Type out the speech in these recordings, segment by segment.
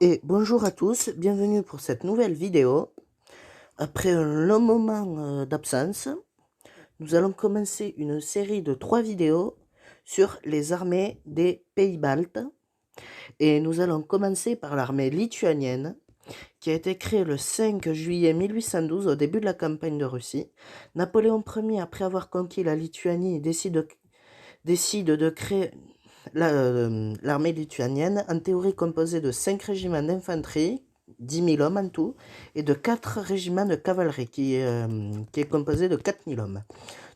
Et bonjour à tous, bienvenue pour cette nouvelle vidéo. Après un long moment d'absence, nous allons commencer une série de 3 vidéos sur les armées des pays baltes. Et nous allons commencer par l'armée lituanienne, qui a été créée le 5 juillet 1812 au début de la campagne de Russie. Napoléon Ier, après avoir conquis la Lituanie, décide de créer l'armée lituanienne, en théorie composée de 5 régiments d'infanterie, 10 000 hommes en tout, et de 4 régiments de cavalerie, qui est composé de 4 000 hommes.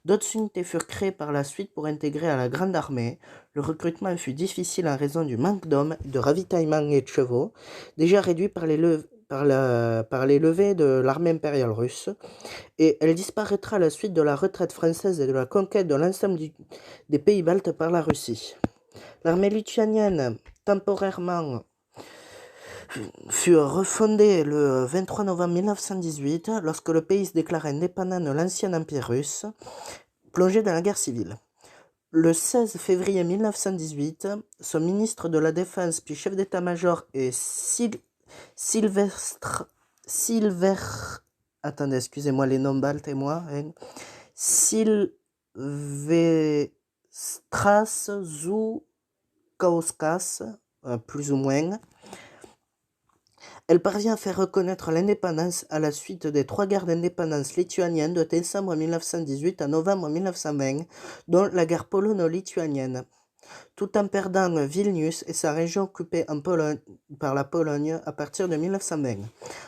D'autres unités furent créées par la suite pour intégrer à la grande armée. Le recrutement fut difficile en raison du manque d'hommes, de ravitaillement et de chevaux, déjà réduit par les levées de l'armée impériale russe, et elle disparaîtra à la suite de la retraite française et de la conquête de l'ensemble des pays baltes par la Russie. L'armée lituanienne, temporairement, fut refondée le 23 novembre 1918, lorsque le pays se déclara indépendant de l'ancien empire russe, plongé dans la guerre civile. Le 16 février 1918, son ministre de la Défense puis chef d'état-major est attendez, excusez-moi les noms baltes et moi, Silvestras Zoukauskas, plus ou moins. Elle parvient à faire reconnaître l'indépendance à la suite des 3 guerres d'indépendance lituaniennes de décembre 1918 à novembre 1920, dont la guerre polono-lituanienne, tout en perdant Vilnius et sa région occupée par la Pologne à partir de 1920.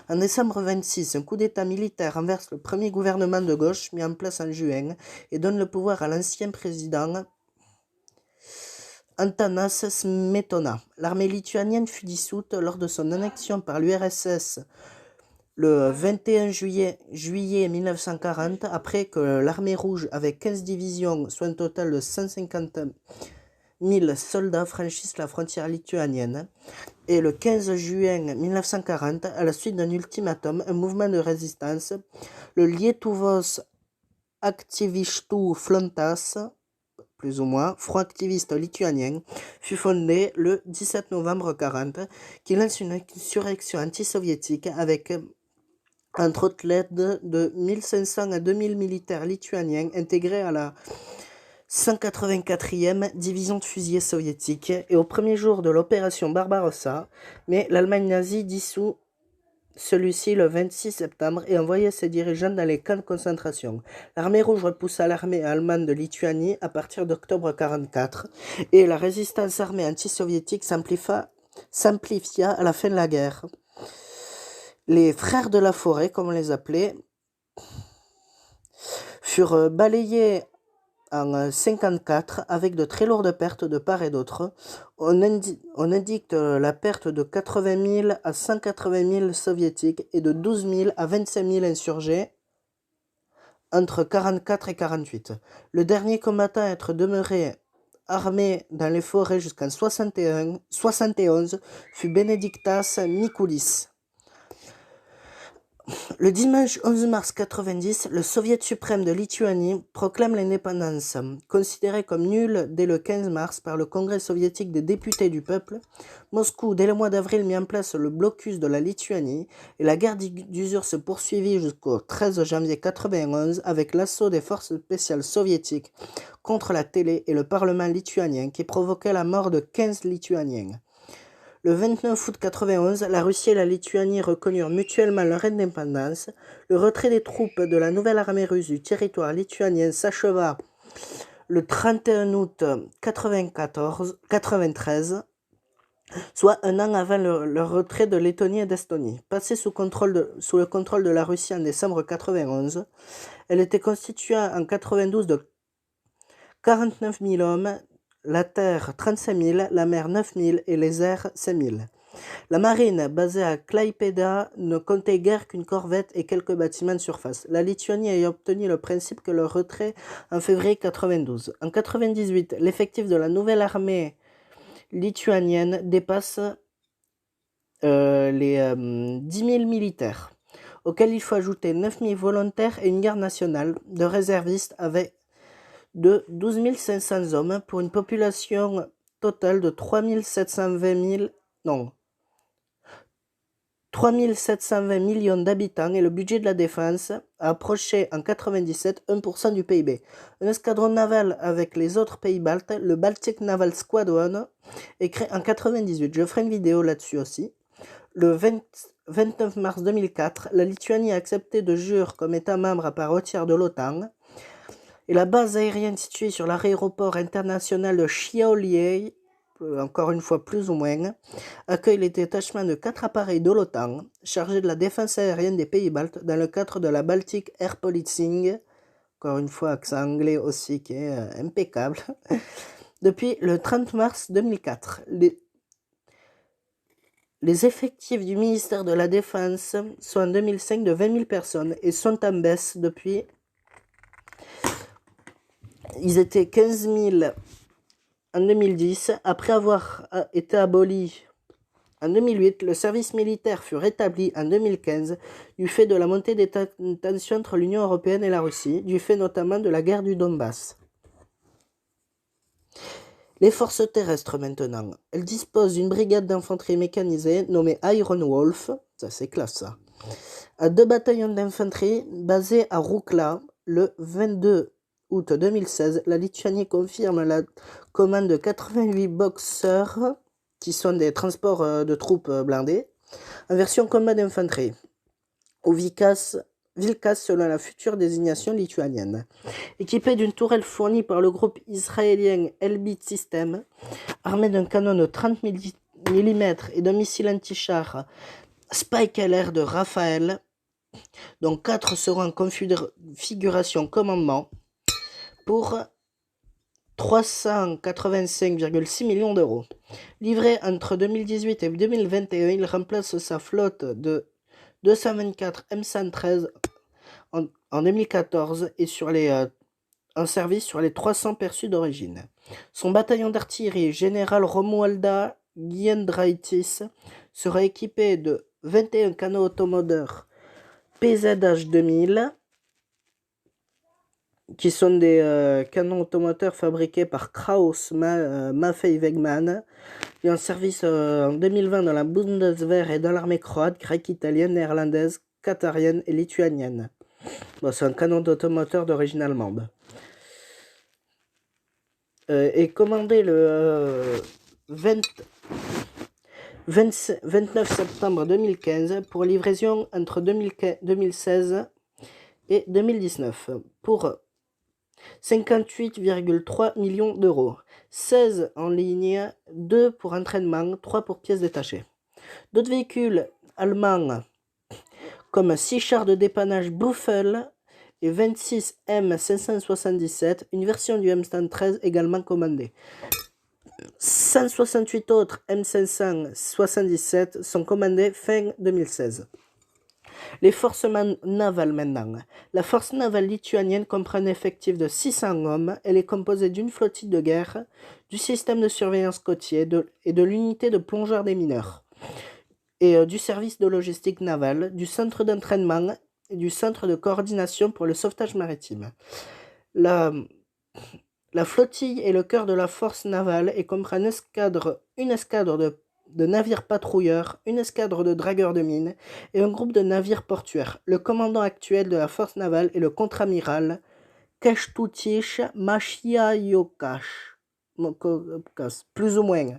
En décembre 26, un coup d'état militaire renverse le premier gouvernement de gauche mis en place en juin et donne le pouvoir à l'ancien président Antanas Smetona. L'armée lituanienne fut dissoute lors de son annexion par l'URSS le 21 juillet 1940, après que l'armée rouge, avec 15 divisions, soit un total de 150 000 soldats, franchissent la frontière lituanienne. Et le 15 juin 1940, à la suite d'un ultimatum, un mouvement de résistance, le Lietuvos Aktyvistų Frontas, plus ou moins, front activiste lituanien, fut fondé le 17 novembre 1940, qui lance une insurrection anti-soviétique avec, entre autres, l'aide de 1500 à 2000 militaires lituaniens intégrés à la 184e division de fusiliers soviétiques et au premier jour de l'opération Barbarossa, mais l'Allemagne nazie dissout celui-ci le 26 septembre et envoya ses dirigeants dans les camps de concentration. L'armée rouge repoussa l'armée allemande de Lituanie à partir d'octobre 1944 et la résistance armée anti-soviétique s'amplifia à la fin de la guerre. Les frères de la forêt, comme on les appelait, furent balayés en 1954 avec de très lourdes pertes de part et d'autre. On indique la perte de 80 000 à 180 000 soviétiques et de 12 000 à 25 000 insurgés entre 1944 et 1948. Le dernier combattant à être demeuré armé dans les forêts jusqu'en 1971 fut Benediktas Mikulis. Le dimanche 11 mars 1990, le Soviet suprême de Lituanie proclame l'indépendance. Considérée comme nulle dès le 15 mars par le Congrès soviétique des députés du peuple, Moscou, dès le mois d'avril, mit en place le blocus de la Lituanie et la guerre d'usure se poursuivit jusqu'au 13 janvier 1991 avec l'assaut des forces spéciales soviétiques contre la télé et le parlement lituanien qui provoquait la mort de 15 Lituaniens. Le 29 août 1991, la Russie et la Lituanie reconnurent mutuellement leur indépendance. Le retrait des troupes de la nouvelle armée russe du territoire lituanien s'acheva le 31 août 1993, soit un an avant leur retrait de Lettonie et d'Estonie. Passée sous le contrôle de la Russie en décembre 1991, elle était constituée en 1992 de 49 000 hommes, la terre 35 000, la mer 9 000 et les airs 5 000. La marine, basée à Klaipėda, ne comptait guère qu'une corvette et quelques bâtiments de surface, la Lituanie ayant obtenu le principe que leur retrait en février 1992. En 1998, l'effectif de la nouvelle armée lituanienne dépasse les 10 000 militaires, auxquels il faut ajouter 9 000 volontaires et une garde nationale de réservistes avec de 12 500 hommes pour une population totale de 3 720 000, non, 3 720 millions d'habitants et le budget de la défense a approché en 1997 1% du PIB. Un escadron naval avec les autres pays baltes, le Baltic Naval Squadron, est créé en 1998. Je ferai une vidéo là-dessus aussi. Le 29 mars 2004, la Lituanie a accepté de jure comme État membre à part entière de l'OTAN. Et la base aérienne située sur l'aéroport international de Šiauliai, encore une fois plus ou moins, accueille les détachements de 4 appareils de l'OTAN chargés de la défense aérienne des pays baltes dans le cadre de la Baltic Air Policing, encore une fois accent anglais aussi qui est impeccable, depuis le 30 mars 2004. Les effectifs du ministère de la Défense sont en 2005 de 20 000 personnes et sont en baisse depuis. Ils étaient 15 000 en 2010. Après avoir été aboli en 2008, le service militaire fut rétabli en 2015 du fait de la montée des tensions entre l'Union européenne et la Russie, du fait notamment de la guerre du Donbass. Les forces terrestres maintenant. Elles disposent d'une brigade d'infanterie mécanisée nommée Iron Wolf, ça c'est classe ça, à 2 bataillons d'infanterie basés à Roukla. Le 22 août 2016, la Lituanie confirme la commande de 88 boxers, qui sont des transports de troupes blindés, en version combat d'infanterie, au Vilkas selon la future désignation lituanienne. Équipé d'une tourelle fournie par le groupe israélien Elbit Systems, armé d'un canon de 30 mm et d'un missile anti-char Spike LR de Rafael, dont 4 seront en configuration commandement, pour 385,6 millions d'euros. Livré entre 2018 et 2021, il remplace sa flotte de 224 M113 en 2014 et en service sur les 300 perçus d'origine. Son bataillon d'artillerie, général Romualda Giedraitis, sera équipé de 21 canons automoteurs PZH 2000, qui sont des canons automoteurs fabriqués par Krauss Maffei Wegmann, et en service en 2020 dans la Bundeswehr et dans l'armée croate, grecque, italienne, néerlandaise, qatarienne et lituanienne. Bon, c'est un canon d'automoteur d'origine allemande. Et commandé le 29 septembre 2015 pour livraison entre 2016 et 2019 pour 58,3 millions d'euros. 16 en ligne, 2 pour entraînement, 3 pour pièces détachées. D'autres véhicules allemands comme 6 chars de dépannage Buffel et 26 M577, une version du M113 également commandée. 168 autres M577 sont commandés fin 2016. Les forces navales maintenant. La force navale lituanienne comprend un effectif de 600 hommes. Elle est composée d'une flottille de guerre, du système de surveillance côtier et de l'unité de plongeurs des mineurs, et du service de logistique navale, du centre d'entraînement et du centre de coordination pour le sauvetage maritime. La flottille est le cœur de la force navale et comprend une escadre de navires patrouilleurs, une escadre de dragueurs de mines et un groupe de navires portuaires. Le commandant actuel de la force navale est le contre-amiral Kęstutis Maciejaukas, plus ou moins.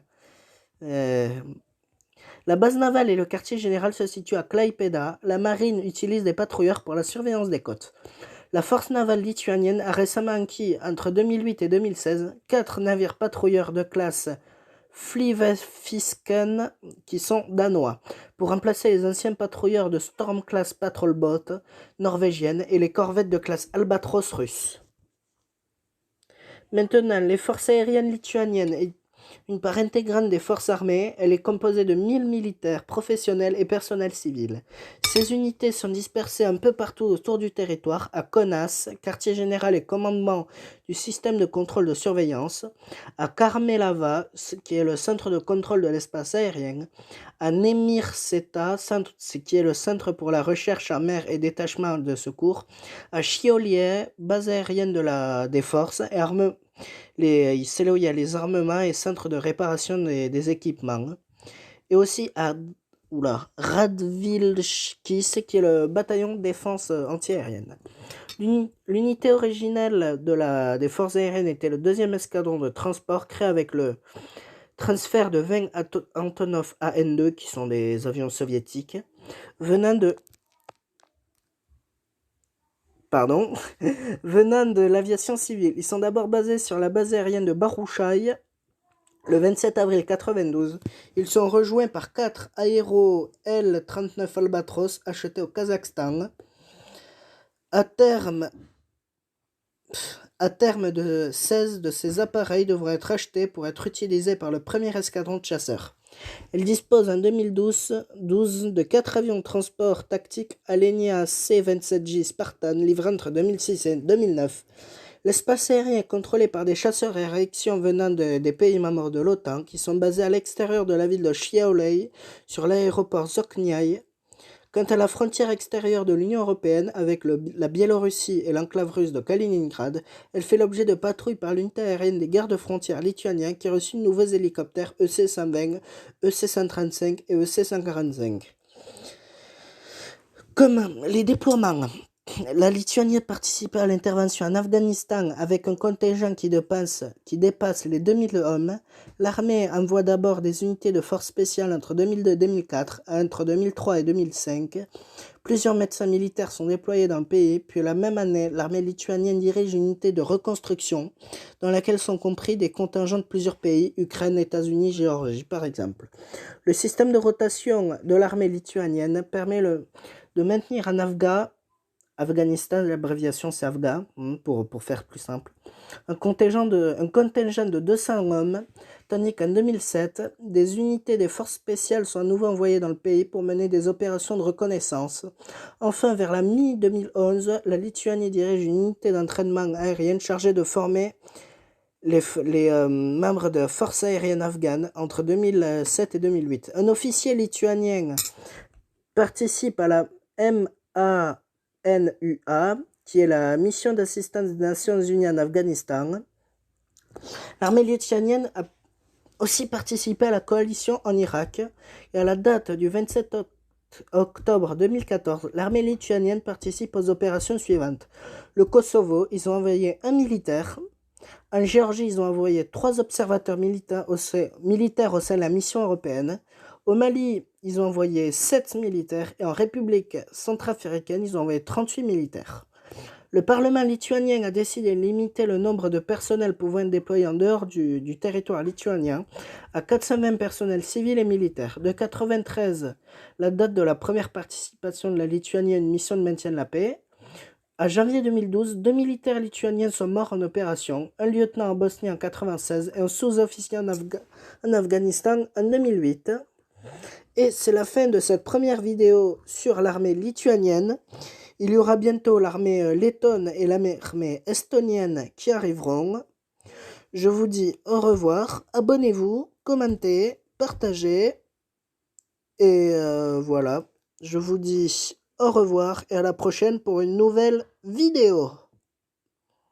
La base navale et le quartier général se situent à Klaipėda. La marine utilise des patrouilleurs pour la surveillance des côtes. La force navale lituanienne a récemment acquis, entre 2008 et 2016, 4 navires patrouilleurs de classe Flyvefisken qui sont danois, pour remplacer les anciens patrouilleurs de Storm Class Patrol Boat norvégienne et les corvettes de classe Albatros russes. Maintenant, les forces aériennes lituaniennes est une part intégrante des forces armées. Elle est composée de 1000 militaires, professionnels et personnel civil. Ces unités sont dispersées un peu partout autour du territoire, à Kaunas, quartier général et commandement du système de contrôle de surveillance, à Karmelava, qui est le centre de contrôle de l'espace aérien, à Nemirseta, qui est le centre pour la recherche en mer et détachement de secours, à Šiauliai, base aérienne des forces, et c'est là où il y a les armements et centres de réparation des équipements, et aussi à Radvilskis, qui est le bataillon de défense antiaérienne. L'unité originelle des forces aériennes était le 2e escadron de transport créé avec le transfert de 20 Antonov AN-2, qui sont des avions soviétiques, venant de l'aviation civile. Ils sont d'abord basés sur la base aérienne de Barouchaï. Le 27 avril 1992, ils sont rejoints par 4 aéros L-39 Albatros achetés au Kazakhstan. À terme, 16 de ces appareils devront être achetés pour être utilisés par le premier escadron de chasseurs. Elle dispose en 2012 de 4 avions de transport tactiques Alenia C-27J Spartan livrés entre 2006 et 2009. L'espace aérien est contrôlé par des chasseurs et réactions venant des pays membres de l'OTAN qui sont basés à l'extérieur de la ville de Chiaolei sur l'aéroport Zokniai. Quant à la frontière extérieure de l'Union européenne avec la Biélorussie et l'enclave russe de Kaliningrad, elle fait l'objet de patrouilles par l'unité aérienne des gardes-frontières lituaniens qui a reçu de nouveaux hélicoptères EC-120, EC-135 et EC-145. Comme les déploiements, la Lituanie a participé à l'intervention en Afghanistan avec un contingent qui dépasse les 2000 hommes. L'armée envoie d'abord des unités de force spéciales entre 2002 et 2004, entre 2003 et 2005. Plusieurs médecins militaires sont déployés dans le pays, puis la même année, l'armée lituanienne dirige une unité de reconstruction dans laquelle sont compris des contingents de plusieurs pays, Ukraine, États-Unis, Géorgie par exemple. Le système de rotation de l'armée lituanienne permet de maintenir en Afghanistan, l'abréviation c'est Afghan, pour faire plus simple, un contingent de 200 hommes, tandis qu'en 2007, des unités des forces spéciales sont à nouveau envoyées dans le pays pour mener des opérations de reconnaissance. Enfin, vers la mi-2011, la Lituanie dirige une unité d'entraînement aérienne chargée de former les membres de la force aérienne afghane entre 2007 et 2008. Un officier lituanien participe à la MANUA, qui est la mission d'assistance des Nations Unies en Afghanistan. L'armée lituanienne a aussi participé à la coalition en Irak, et à la date du 27 octobre 2014, l'armée lituanienne participe aux opérations suivantes. Le Kosovo, ils ont envoyé un militaire. En Géorgie, ils ont envoyé 3 observateurs militaires au sein de la mission européenne. Au Mali, ils ont envoyé 7 militaires et en République centrafricaine, ils ont envoyé 38 militaires. Le Parlement lituanien a décidé de limiter le nombre de personnels pouvant être déployés en dehors du territoire lituanien à 420 personnels civils et militaires. De 1993, la date de la première participation de la Lituanie à une mission de maintien de la paix. À janvier 2012, 2 militaires lituaniens sont morts en opération, un lieutenant en Bosnie en 1996 et un sous-officier en Afghanistan en 2008. Et c'est la fin de cette première vidéo sur l'armée lituanienne. Il y aura bientôt l'armée lettonne et l'armée estonienne qui arriveront. Je vous dis au revoir, abonnez-vous, commentez, partagez. Et voilà, je vous dis au revoir et à la prochaine pour une nouvelle vidéo.